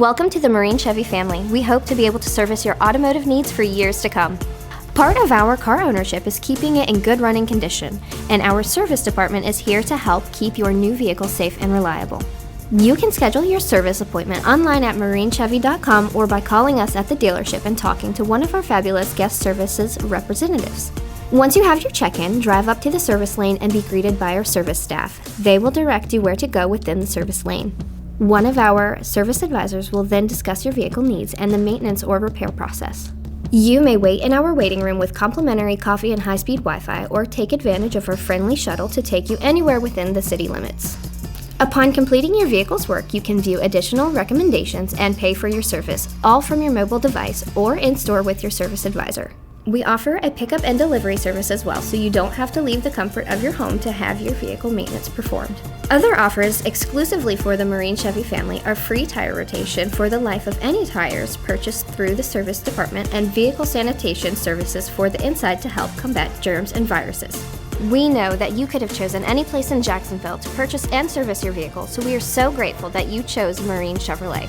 Welcome to the Marine Chevy family. We hope to be able to service your automotive needs for years to come. Part of our car ownership is keeping it in good running condition, and our service department is here to help keep your new vehicle safe and reliable. You can schedule your service appointment online at marinechevy.com or by calling us at the dealership and talking to one of our fabulous guest services representatives. Once you have your check-in, drive up to the service lane and be greeted by our service staff. They will direct you where to go within the service lane. One of our service advisors will then discuss your vehicle needs and the maintenance or repair process. You may wait in our waiting room with complimentary coffee and high-speed Wi-Fi, or take advantage of our friendly shuttle to take you anywhere within the city limits. Upon completing your vehicle's work, you can view additional recommendations and pay for your service, all from your mobile device or in-store with your service advisor. We offer a pickup and delivery service as well, so you don't have to leave the comfort of your home to have your vehicle maintenance performed. Other offers exclusively for the Marine Chevy family are free tire rotation for the life of any tires purchased through the service department and vehicle sanitation services for the inside to help combat germs and viruses. We know that you could have chosen any place in Jacksonville to purchase and service your vehicle, so we are so grateful that you chose Marine Chevrolet.